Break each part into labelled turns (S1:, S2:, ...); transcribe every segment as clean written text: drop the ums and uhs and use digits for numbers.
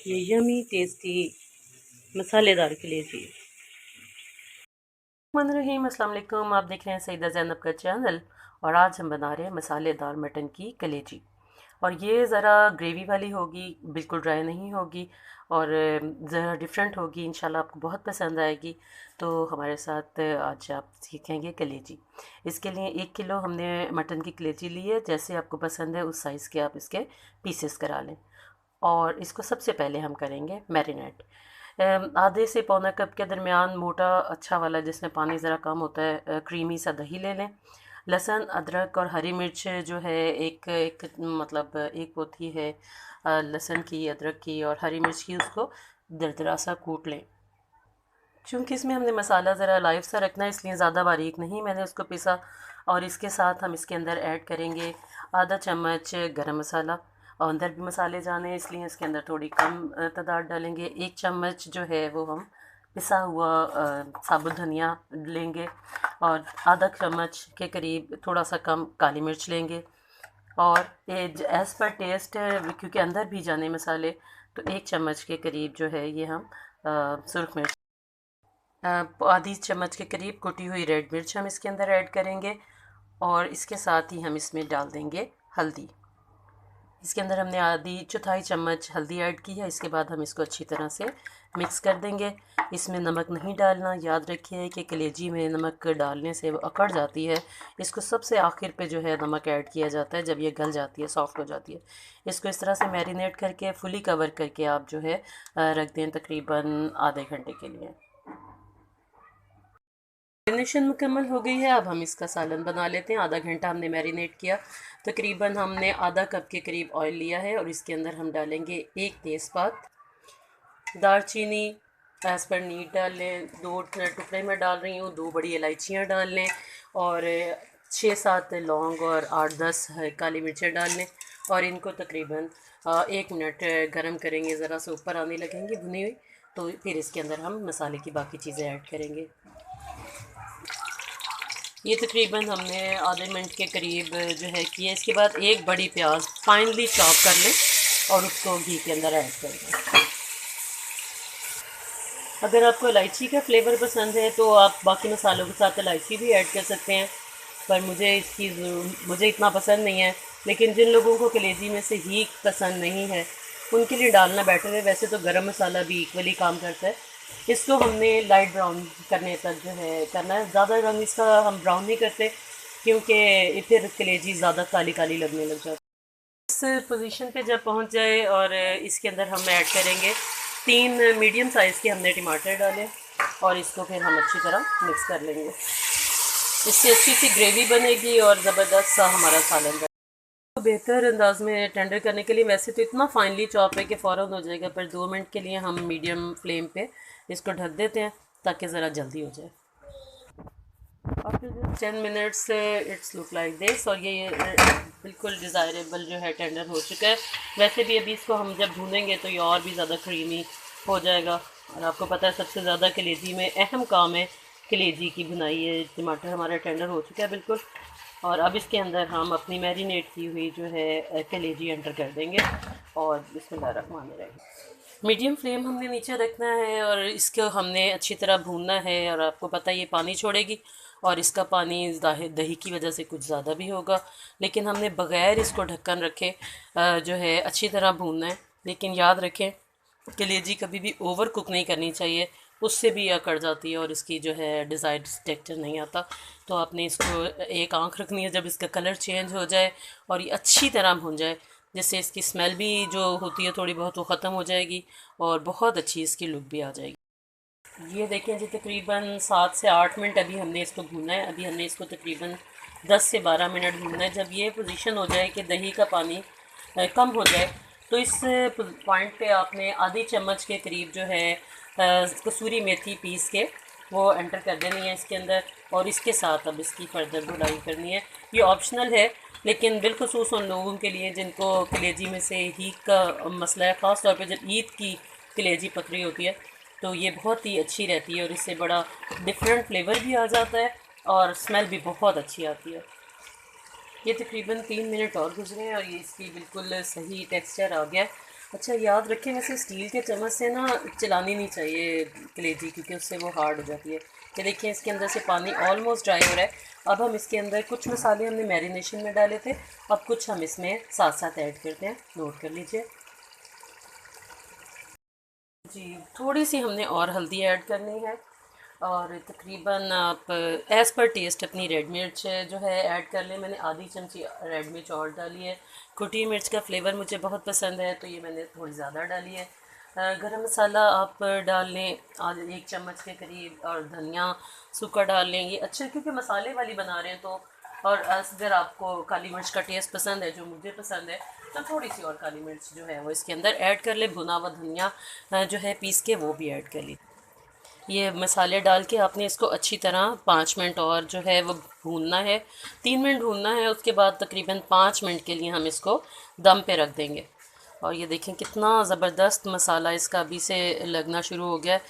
S1: ये yummy tasty मसालेदार कलेजी। रहीम अस्सलाम वालेकुम, आप देख रहे हैं सईदा ज़ैनब का चैनल। और आज हम बना रहे हैं मसालेदार मटन की कलेजी। और ये ज़रा ग्रेवी वाली होगी, बिल्कुल ड्राई नहीं होगी और ज़रा डिफरेंट होगी। इंशाल्लाह आपको बहुत पसंद आएगी। तो हमारे साथ आज आप सीखेंगे कलेजी। इसके लिए 1 किलो हमने मटन की कलेजी ली है। जैसे आपको पसंद है उस साइज़ के आप इसके पीसेस करा लें। और इसको सबसे पहले हम करेंगे मैरिनेट। आधे से पौना कप के दरमियान मोटा अच्छा वाला जिसमें पानी ज़रा कम होता है क्रीमी सा दही ले लें। लहसुन अदरक और हरी मिर्च जो है एक एक मतलब एक होती है लहसुन की, अदरक की और हरी मिर्च की, उसको दरदरा सा कूट लें। चूँकि इसमें हमने मसाला ज़रा लाइव सा रखना है इसलिए ज़्यादा बारीक नहीं मैंने उसको पिसा। और इसके साथ हम इसके अंदर ऐड करेंगे आधा चम्मच गरम मसाला। और अंदर भी मसाले जाने इसलिए इसके अंदर थोड़ी कम तादाद डालेंगे। 1 चम्मच जो है वो हम पिसा हुआ साबुत धनिया लेंगे। और आधा चम्मच के करीब थोड़ा सा कम काली मिर्च लेंगे। और एज़ पर टेस्ट क्योंकि अंदर भी जाने मसाले, तो 1 चम्मच के करीब जो है ये हम सुरख मिर्च, आधी चम्मच के करीब कुटी हुई रेड मिर्च हम इसके अंदर ऐड करेंगे। और इसके साथ ही हम इसमें डाल देंगे हल्दी। इसके अंदर हमने आधी चौथाई चम्मच हल्दी ऐड की है। इसके बाद हम इसको अच्छी तरह से मिक्स कर देंगे। इसमें नमक नहीं डालना, याद रखिए कि कलेजी में नमक डालने से वो अकड़ जाती है। इसको सबसे आखिर पे जो है नमक ऐड किया जाता है जब ये गल जाती है, सॉफ्ट हो जाती है। इसको इस तरह से मैरिनेट करके फुली कवर करके आप जो है रख दें तकरीबन आधे घंटे के लिए। मैरिनेशन मुकम्मल हो गई है। अब हम इसका सालन बना लेते हैं। आधा घंटा हमने मैरिनेट किया। तकरीबन हमने आधा कप के करीब ऑयल लिया है और इसके अंदर हम डालेंगे 1 तेज़पात, दालचीनी एज़ पर नीड डाल लें, 2 टुकड़े में डाल रही हूँ, 2 बड़ी इलायचियाँ डाल लें और 6-7 लौंग और 8-10 काली मिर्चें डाल लें। और इनको तकरीबन 1 मिनट गरम करेंगे, ज़रा से ऊपर आने लगेंगी भुनी हुई। तो फिर इसके अंदर हम मसाले की बाकी चीज़ें ऐड करेंगे। ये तकरीबन हमने आधे मिनट के करीब जो है किया। इसके बाद एक बड़ी प्याज फाइनली चॉप कर लें और उसको घी के अंदर ऐड कर दें। अगर आपको इलायची का फ्लेवर पसंद है तो आप बाकी मसालों के साथ इलायची भी ऐड कर सकते हैं, पर मुझे इतना पसंद नहीं है। लेकिन जिन लोगों को कलेजी में से ही पसंद नहीं है उनके लिए डालना बेटर है। वैसे तो गरम मसाला भी इक्वली काम करता है। इसको हमने लाइट ब्राउन करने तक जो है करना है। ज़्यादा रंग इसका हम ब्राउन नहीं करते क्योंकि फिर कलेजी ज़्यादा काली काली लगने लग जाती है। इस पोजीशन पे जब पहुंच जाए और इसके अंदर हम ऐड करेंगे 3 मीडियम साइज़ के हमने टमाटर डाले और इसको फिर हम अच्छी तरह मिक्स कर लेंगे। इससे अच्छी सी ग्रेवी बनेगी और ज़बरदस्त सा हमारा सालन बनेगा। तो बेहतर अंदाज में टेंडर करने के लिए वैसे तो इतना फाइनली चॉप है कि फ़ौरन हो जाएगा, पर 2 मिनट के लिए हम मीडियम फ्लेम पे इसको ढक देते हैं ताकि ज़रा जल्दी हो जाए। After just 10 minutes it's look like this. और ये बिल्कुल डिज़ायरेबल जो है टेंडर हो चुका है। वैसे भी अभी इसको हम जब भूनेंगे तो ये और भी ज़्यादा क्रीमी हो जाएगा। और आपको पता है सबसे ज़्यादा कलेजी में अहम काम है कलेजी की भुनाई है। टमाटर हमारा टेंडर हो चुका है बिल्कुल। और अब इसके अंदर हम अपनी मैरिनेट की हुई जो है कलेजी एंटर कर देंगे और बिस्मिल्लाहिर्रहमानिर्रहीम। मीडियम फ्लेम हमने नीचे रखना है और इसको हमने अच्छी तरह भूनना है। और आपको पता है ये पानी छोड़ेगी और इसका पानी दही की वजह से कुछ ज़्यादा भी होगा। लेकिन हमने बग़ैर इसको ढक्कन रखे जो है अच्छी तरह भूनना है। लेकिन याद रखें कलेजी कभी भी ओवर कुक नहीं करनी चाहिए, उससे भी अकड़ जाती है और इसकी जो है डिज़ायर्ड टेक्सचर नहीं आता। तो आपने इसको एक आंख रखनी है जब इसका कलर चेंज हो जाए और ये अच्छी तरह भुन जाए, जिससे इसकी स्मेल भी जो होती है थोड़ी बहुत वो ख़त्म हो जाएगी और बहुत अच्छी इसकी लुक भी आ जाएगी। ये देखें जी तकरीबन 7 से 8 मिनट अभी हमने इसको भूनना है। अभी हमने इसको तकरीबन 10 से 12 मिनट भूनना है। जब ये पोजीशन हो जाए कि दही का पानी कम हो जाए तो इस पॉइंट पे आपने आधी चम्मच के करीब जो है कसूरी मेथी पीस के वो एंटर कर देनी है इसके अंदर। और इसके साथ अब इसकी फर्दर धुलाई करनी है। ये ऑप्शनल है लेकिन बिलखसूस उन लोगों के लिए जिनको कलेजी में से हीट का मसला है, ख़ास तौर पे जब ईद की कलेजी पकड़ी होती है तो ये बहुत ही अच्छी रहती है और इससे बड़ा डिफरेंट फ्लेवर भी आ जाता है और स्मेल भी बहुत अच्छी आती है। ये तकरीबन 3 मिनट और गुजरे और ये इसकी बिल्कुल सही टेक्सचर आ गया है। अच्छा, याद रखें वैसे स्टील के चम्मच से ना चलानी नहीं चाहिए कलेजी, क्योंकि उससे वो हार्ड हो जाती है। ये देखिए इसके अंदर से पानी ऑलमोस्ट ड्राई हो रहा है। अब हम इसके अंदर कुछ मसाले हमने मैरिनेशन में डाले थे, अब कुछ हम इसमें साथ साथ ऐड करते हैं, नोट कर लीजिए। जी, थोड़ी सी हमने और हल्दी ऐड करनी है, और तकरीबन आप एज़ पर टेस्ट अपनी रेड मिर्च जो है ऐड कर लें। मैंने आधी चमची रेड मिर्च और डाली है। कुटी मिर्च का फ्लेवर मुझे बहुत पसंद है, तो ये मैंने थोड़ी ज़्यादा डाली है। गरम मसाला आप डाल लें आधे 1 चम्मच के करीब, और धनिया सूखा डाल लें। ये अच्छे क्योंकि मसाले वाली बना रहे हैं तो। और अगर आपको काली मिर्च का टेस्ट पसंद है, जो मुझे पसंद है, तो थोड़ी सी और काली मिर्च जो है वो इसके अंदर ऐड कर ले। भुना हुआ धनिया जो है पीस के वो भी ऐड कर ली। ये मसाले डाल के आपने इसको अच्छी तरह 5 मिनट और जो है वो भूनना है। 3 मिनट भूनना है, उसके बाद तकरीबन 5 मिनट के लिए हम इसको दम पे रख देंगे। और ये देखें कितना ज़बरदस्त मसाला इसका अभी से लगना शुरू हो गया है।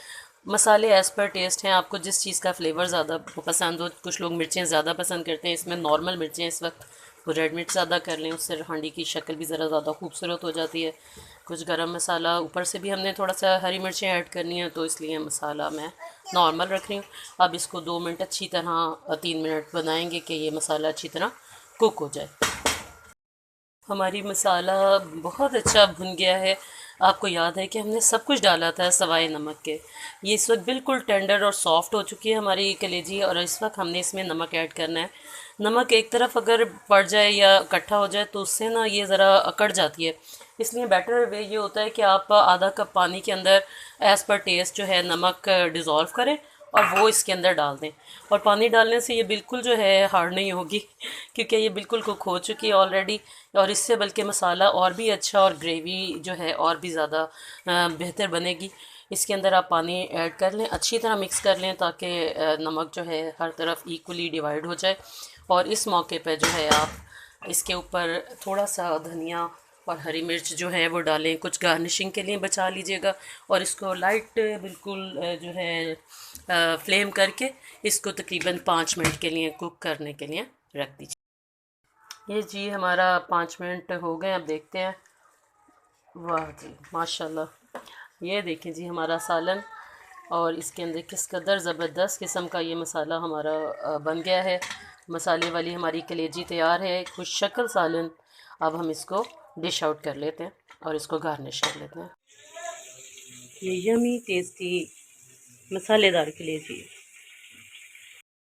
S1: मसाले एज़ पर टेस्ट हैं, आपको जिस चीज़ का फ्लेवर ज़्यादा पसंद हो। कुछ लोग मिर्चें ज़्यादा पसंद करते हैं, इसमें नॉर्मल मिर्चें इस वक्त वो रेड मिर्च ज़्यादा कर लें, उससे हांडी की शक्ल भी ज़रा ज़्यादा खूबसूरत हो जाती है। कुछ गरम मसाला ऊपर से भी हमने थोड़ा सा हरी मिर्चें ऐड करनी है, तो इसलिए मसाला मैं नॉर्मल रख रही हूँ। अब इसको 2 मिनट अच्छी तरह 3 मिनट बनाएंगे कि ये मसाला अच्छी तरह कुक हो जाए। हमारी मसाला बहुत अच्छा भुन गया है। आपको याद है कि हमने सब कुछ डाला था सवाए नमक के। ये इस वक्त बिल्कुल टेंडर और सॉफ्ट हो चुकी है हमारी कलेजी, और इस वक्त हमने इसमें नमक ऐड करना है। नमक एक तरफ अगर पड़ जाए या इकट्ठा हो जाए तो उससे ना ये ज़रा अकड़ जाती है। इसलिए बेटर वे ये होता है कि आप आधा कप पानी के अंदर एज़ पर टेस्ट जो है नमक डिज़ोल्व करें और वो इसके अंदर डाल दें। और पानी डालने से ये बिल्कुल जो है हार्ड नहीं होगी, क्योंकि ये बिल्कुल कुक हो चुकी है ऑलरेडी। और इससे बल्कि मसाला और भी अच्छा और ग्रेवी जो है और भी ज़्यादा बेहतर बनेगी। इसके अंदर आप पानी ऐड कर लें, अच्छी तरह मिक्स कर लें ताकि नमक जो है हर तरफ इक्वली डिवाइड हो जाए। और इस मौके पर जो है आप इसके ऊपर थोड़ा सा धनिया और हरी मिर्च जो है वो डालें, कुछ गार्निशिंग के लिए बचा लीजिएगा। और इसको लाइट बिल्कुल जो है फ्लेम करके इसको तकरीबन 5 मिनट के लिए कुक करने के लिए रख दीजिए। ये जी हमारा 5 मिनट हो गए, अब देखते हैं। वाह जी माशाल्लाह, ये देखें जी हमारा सालन, और इसके अंदर किस कदर ज़बरदस्त किस्म का ये मसाला हमारा बन गया है। मसाले वाली हमारी कलेजी तैयार है, खुश शक्ल सालन। अब हम इसको डिश आउट कर लेते हैं और इसको गार्निश कर लेते हैं। ये यमी टेस्टी मसालेदार कलेजी।